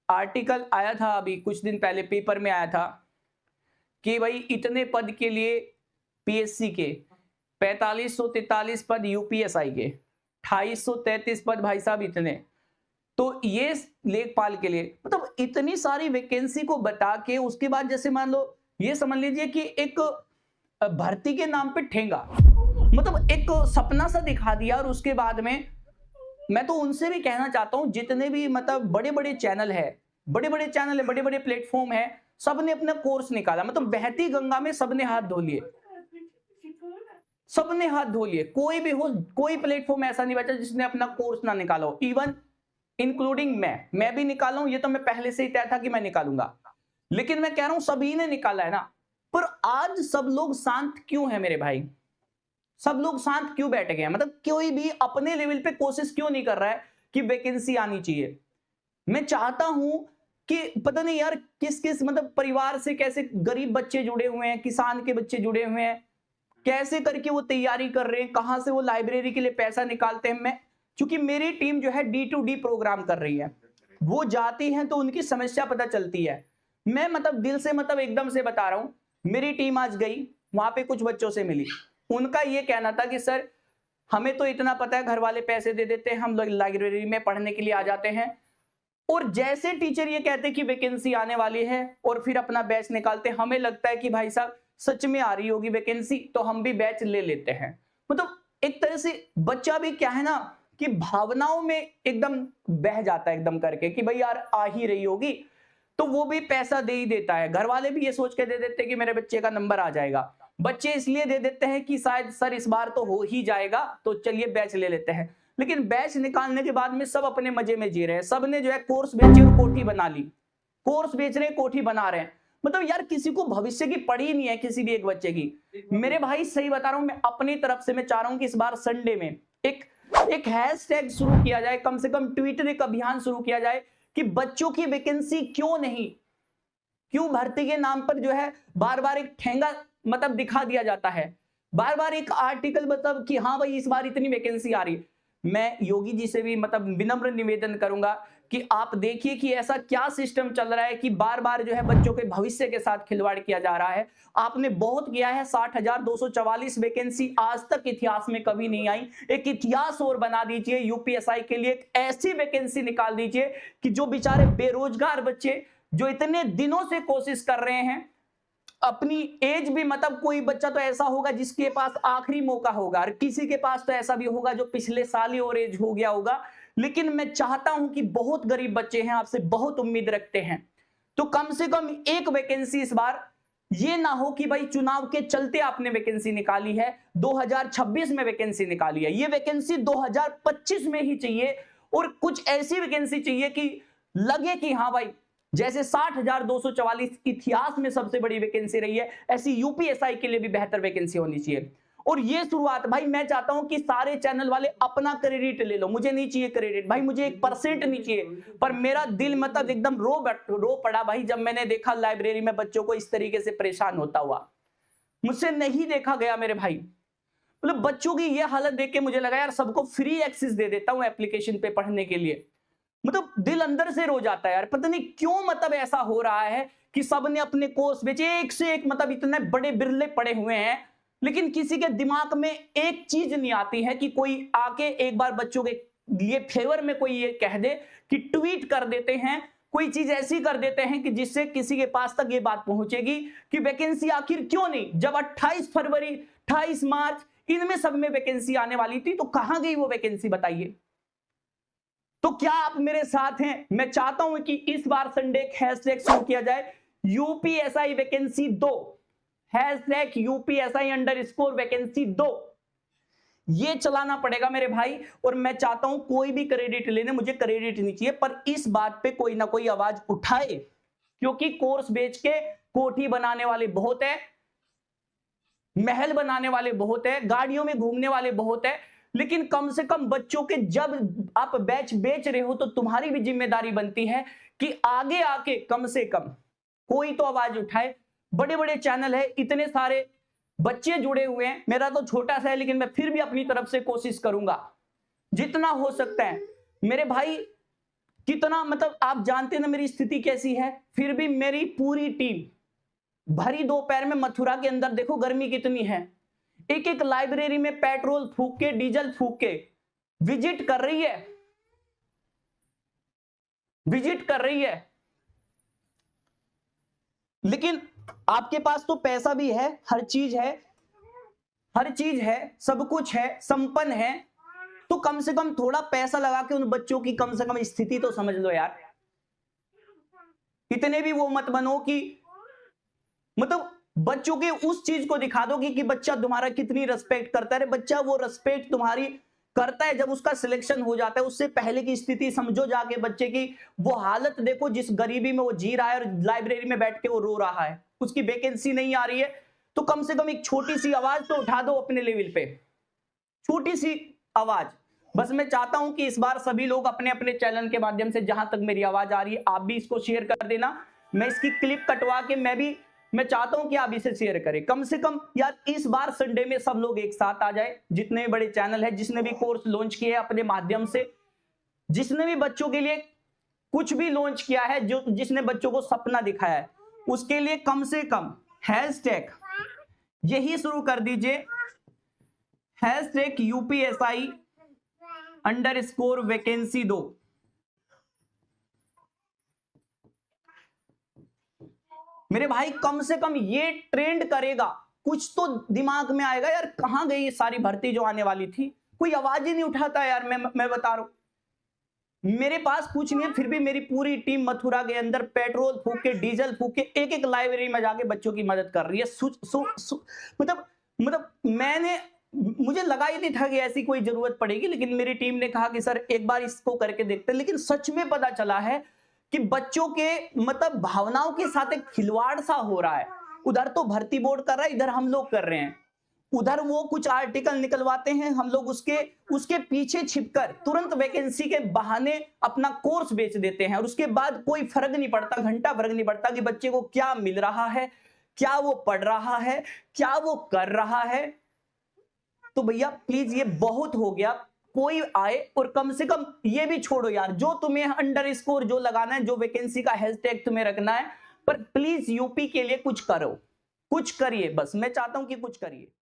Article आया था अभी कुछ दिन पहले, पेपर में आया था कि भाई इतने पद के लिए पीएससी के, 4543 पद यूपीएसआई के, 2833 पद भाई साहब इतने। तो ये लेखपाल के लिए मतलब इतनी सारी वैकेंसी को बता के उसके बाद जैसे मान लो ये समझ लीजिए कि एक भर्ती के नाम पे ठेंगा, मतलब एक सपना सा दिखा दिया। और उसके बाद में मैं तो उनसे भी कहना चाहता हूं, जितने भी मतलब बड़े बड़े चैनल है, बड़े बड़े प्लेटफॉर्म है, सबने अपना कोर्स निकाला, मतलब बहती गंगा में सबने हाथ धो लिए, सबने हाथ धो लिए। कोई भी हो, कोई प्लेटफॉर्म ऐसा नहीं बचा जिसने अपना कोर्स ना निकाला हो, इवन इंक्लूडिंग मैं भी निकाला हूं। ये तो मैं पहले से ही तय था कि मैं निकालूंगा, लेकिन मैं कह रहा हूं सभी ने निकाला है ना। पर आज सब लोग शांत क्यों है मेरे भाई? सब लोग शांत क्यों बैठ गए हैं? मतलब कोई भी अपने लेवल पे कोशिश क्यों नहीं कर रहा है कि वैकेंसी आनी चाहिए? मैं चाहता हूं कि पता नहीं यार किस किस मतलब परिवार से कैसे गरीब बच्चे जुड़े हुए हैं, किसान के बच्चे जुड़े हुए हैं, कैसे करके वो तैयारी कर रहे हैं, कहां से वो लाइब्रेरी के लिए पैसा निकालते हैं। मैं क्योंकि मेरी टीम जो है D2D प्रोग्राम कर रही है, वो जाती है तो उनकी समस्या पता चलती है। मैं मतलब दिल से मतलब एकदम से बता रहा हूं, मेरी टीम आज गई वहां पे, कुछ बच्चों से मिली, उनका ये कहना था कि सर हमें तो इतना पता है, घर वाले पैसे दे देते हैं, हम लोग लाइब्रेरी में पढ़ने के लिए आ जाते हैं, और जैसे टीचर ये कहते हैं कि वैकेंसी आने वाली है और फिर अपना बैच निकालते हैं, हमें लगता है कि भाई साहब सच में आ रही होगी वैकेंसी, तो हम भी बैच ले लेते हैं। मतलब एक तरह से बच्चा भी क्या है ना कि भावनाओं में एकदम बह जाता है एकदम करके कि भाई यार आ ही रही होगी, तो वो भी पैसा दे ही देता है। घर वाले भी ये सोच के दे देते हैं कि मेरे बच्चे का नंबर आ जाएगा, बच्चे इसलिए दे देते हैं कि शायद सर इस बार तो हो ही जाएगा, तो चलिए बैच ले लेते हैं। लेकिन बैच निकालने के बाद में सब अपने मजे में जी रहे हैं, सब ने जो है कोर्स बेचे और कोठी बना ली, कोर्स बेच रहे हैं, कोठी बना रहे हैं। मतलब यार किसी को भविष्य की पड़ी नहीं है, किसी भी एक बच्चे की। मेरे भाई सही बता रहा हूं, मैं अपनी तरफ से मैं चाह रहा हूं कि इस बार संडे में एक हैशटैग शुरू किया जाए, कम से कम ट्विटर एक अभियान शुरू किया जाए कि बच्चों की वैकेंसी क्यों नहीं, क्यों भर्ती के नाम पर जो है बार बार एक ठेंगा मतलब दिखा दिया जाता है, बार बार एक आर्टिकल मतलब कि हाँ भाई इस बार इतनी वैकेंसी आ रही है। मैं योगी जी से भी मतलब विनम्र निवेदन करूंगा कि आप देखिए कि ऐसा क्या सिस्टम चल रहा है कि बार बार जो है बच्चों के भविष्य के साथ खिलवाड़ किया जा रहा है। आपने बहुत किया है, 60,244 वैकेंसी आज तक इतिहास में कभी नहीं आई। एक इतिहास और बना दीजिए यूपीएसआई के लिए, एक ऐसी वैकेंसी निकाल दीजिए कि जो बेचारे बेरोजगार बच्चे जो इतने दिनों से कोशिश कर रहे हैं, अपनी एज भी मतलब कोई बच्चा तो ऐसा होगा जिसके पास आखिरी मौका होगा, और किसी के पास तो ऐसा भी होगा जो पिछले साल ही और एज हो गया होगा। लेकिन मैं चाहता हूं कि बहुत गरीब बच्चे हैं, आपसे बहुत उम्मीद रखते हैं, तो कम से कम एक वैकेंसी इस बार ये ना हो कि भाई चुनाव के चलते आपने वैकेंसी निकाली है, 2026 में वैकेंसी निकाली है, ये वैकेंसी 2025 में ही चाहिए। और कुछ ऐसी वैकेंसी चाहिए कि लगे कि हाँ भाई जैसे 60,244 इतिहास में सबसे बड़ी वैकेंसी रही है, ऐसी यूपीएसआई के लिए भी बेहतर वैकेंसी होनी चाहिए। और ये शुरुआत भाई मैं चाहता हूं कि सारे चैनल वाले अपना क्रेडिट ले लो, मुझे नहीं चाहिए क्रेडिट भाई, मुझे 1% नहीं चाहिए, पर मेरा दिल मतलब एकदम रो पड़ा भाई जब मैंने देखा लाइब्रेरी में बच्चों को इस तरीके से परेशान होता हुआ। मुझसे नहीं देखा गया मेरे भाई, मतलब बच्चों की ये हालत देख के मुझे लगा यार सबको फ्री एक्सेस दे देता हूं एप्लीकेशन पे पढ़ने के लिए। मतलब दिल अंदर से रो जाता है यार, पता नहीं क्यों मतलब ऐसा हो रहा है कि सबने अपने कोर्स बेचे, एक से एक मतलब इतने बड़े बिरले पड़े हुए हैं, लेकिन किसी के दिमाग में एक चीज नहीं आती है कि कोई आके एक बार बच्चों के लिए फेवर में कोई ये कह दे कि ट्वीट कर देते हैं, कोई चीज ऐसी कर देते हैं कि जिससे किसी के पास तक ये बात पहुंचेगी कि वैकेंसी आखिर क्यों नहीं, जब 28 फरवरी 28 मार्च इनमें सब में वैकेंसी आने वाली थी, तो कहां गई वो वैकेंसी बताइए। तो क्या आप मेरे साथ हैं? मैं चाहता हूं कि इस बार संडे हैशटैग शुरू किया जाए, UPSI vacancy 2, hashtag UPSI underscore vacancy 2, ये चलाना पड़ेगा मेरे भाई। और मैं चाहता हूं कोई भी क्रेडिट लेने, मुझे क्रेडिट नहीं चाहिए, पर इस बात पे कोई ना कोई आवाज उठाए, क्योंकि कोर्स बेच के कोठी बनाने वाले बहुत है, महल बनाने वाले बहुत है, गाड़ियों में घूमने वाले बहुत है, लेकिन कम से कम बच्चों के जब आप बैच बेच रहे हो तो तुम्हारी भी जिम्मेदारी बनती है कि आगे आके कम से कम कोई तो आवाज उठाए। बड़े बड़े चैनल है, इतने सारे बच्चे जुड़े हुए हैं, मेरा तो छोटा सा है, लेकिन मैं फिर भी अपनी तरफ से कोशिश करूंगा जितना हो सकता है। मेरे भाई कितना मतलब आप जानते ना मेरी स्थिति कैसी है, फिर भी मेरी पूरी टीम भरी दोपहर में मथुरा के अंदर देखो गर्मी कितनी है, एक एक लाइब्रेरी में पेट्रोल फूक के डीजल फूक के विजिट कर रही है, विजिट कर रही है। लेकिन आपके पास तो पैसा भी है, हर चीज है, हर चीज है, सब कुछ है, संपन्न है, तो कम से कम थोड़ा पैसा लगा के उन बच्चों की कम से कम स्थिति तो समझ लो यार। इतने भी वो मत बनो कि मतलब बच्चों के उस चीज को दिखा दो कि बच्चा तुम्हारा कितनी रिस्पेक्ट करता है। बच्चा वो रिस्पेक्ट तुम्हारी करता है जब उसका सिलेक्शन हो जाता है। उससे पहले की स्थिति समझो जाके, बच्चे की वो हालत देखो जिस गरीबी में वो जी रहा है, और लाइब्रेरी में बैठ के वो रो रहा है, उसकी वैकेंसी नहीं आ रही है। तो कम से कम एक छोटी सी आवाज तो उठा दो अपने लेवल पे, छोटी सी आवाज। बस मैं चाहता हूं कि इस बार सभी लोग अपने अपने चैनल के माध्यम से, जहां तक मेरी आवाज आ रही है, आप भी इसको शेयर कर देना। मैं इसकी क्लिप कटवा के मैं चाहता हूं कि आप इसे शेयर करें। कम से कम यार इस बार संडे में सब लोग एक साथ आ जाए, जितने भी बड़े चैनल है, जिसने भी कोर्स लॉन्च किए हैं अपने माध्यम से, जिसने भी बच्चों के लिए कुछ भी लॉन्च किया है, जो जिसने बच्चों को सपना दिखाया है, उसके लिए कम से कम हैशटैग यही शुरू कर दीजिए, हैशटैग यूपीएसआई _वैकेंसी 2। मेरे भाई कम से कम ये ट्रेंड करेगा, कुछ तो दिमाग में आएगा यार, कहां गई ये सारी भर्ती जो आने वाली थी, कोई आवाज ही नहीं उठाता यार। मैं बता रहा हूं, मेरे पास कुछ नहीं है, फिर भी मेरी पूरी टीम मथुरा के अंदर पेट्रोल फूक के डीजल फूक के एक एक लाइब्रेरी में जाके बच्चों की मदद कर रही है। मतलब मुझे लगा ही नहीं था कि ऐसी कोई जरूरत पड़ेगी, लेकिन मेरी टीम ने कहा कि सर एक बार इसको करके देखते हैं। लेकिन सच में पता चला है कि बच्चों के मतलब भावनाओं के साथ एक खिलवाड़ सा हो रहा है। उधर तो भर्ती बोर्ड कर रहा है, इधर हम लोग कर रहे हैं। उधर वो कुछ आर्टिकल निकलवाते हैं, हम लोग उसके पीछे छिपकर तुरंत वैकेंसी के बहाने अपना कोर्स बेच देते हैं, और उसके बाद कोई फर्क नहीं पड़ता, घंटा फर्क नहीं पड़ता कि बच्चे को क्या मिल रहा है, क्या वो पढ़ रहा है, क्या वो कर रहा है। तो भैया प्लीज ये बहुत हो गया, कोई आए और कम से कम ये भी छोड़ो यार, जो तुम्हें अंडरस्कोर जो लगाना है, जो वैकेंसी का हैशटैग तुम्हें रखना है, पर प्लीज यूपी के लिए कुछ करो, कुछ करिए। बस मैं चाहता हूं कि कुछ करिए।